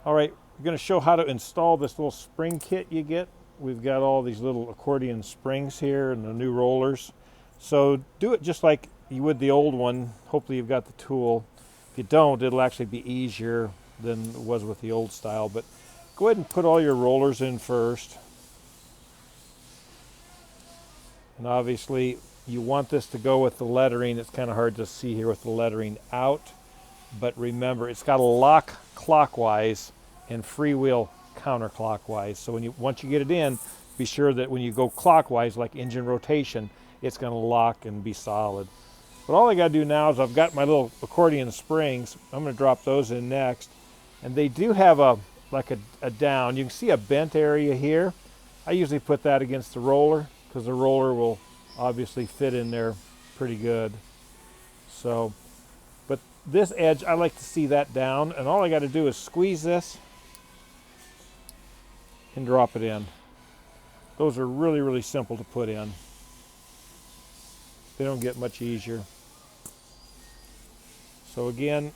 All right, we're going to show how to install this little spring kit you get. We've got all these little accordion springs here and the new rollers. So do it just like you would the old one. Hopefully you've got the tool. If you don't, it'll actually be easier than it was with the old style. But go ahead and put all your rollers in first. And obviously you want this to go with the lettering. It's kind of hard to see here with the lettering out. But remember, it's got to lock clockwise and freewheel counterclockwise. So once you get it in, be sure that when you go clockwise, like engine rotation, it's going to lock and be solid. But all I got to do now is I've got my little accordion springs. I'm going to drop those in next. And they do have a down. You can see a bent area here. I usually put that against the roller because the roller will obviously fit in there pretty good. So, but this edge, I like to see that down, and all I got to do is squeeze this and drop it in. Those are really, really simple to put in. They don't get much easier. So again,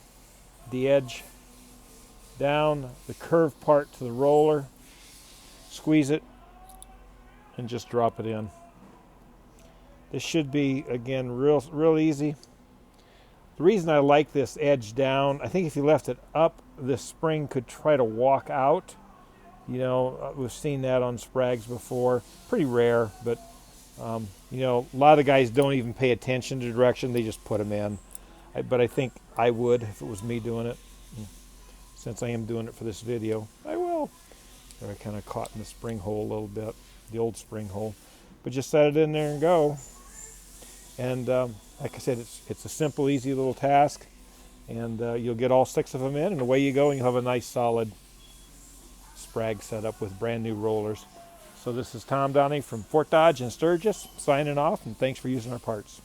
the edge down, the curved part to the roller, squeeze it, and just drop it in. This should be, again, real easy. The reason I like this edge down, I think if you left it up, the spring could try to walk out. You know, we've seen that on Sprags before. Pretty rare, but you know, a lot of guys don't even pay attention to direction. They just put them in. But I think I would if it was me doing it. Since I am doing it for this video, I will. I kind of caught in the spring hole a little bit, the old spring hole. But just set it in there and go. And like I said, it's a simple, easy little task. And you'll get all 6 of them in, and away you go, and you'll have a nice, solid Sprag setup with brand new rollers. So this is Tom Downey from Fort Dodge in Sturgis, signing off, and thanks for using our parts.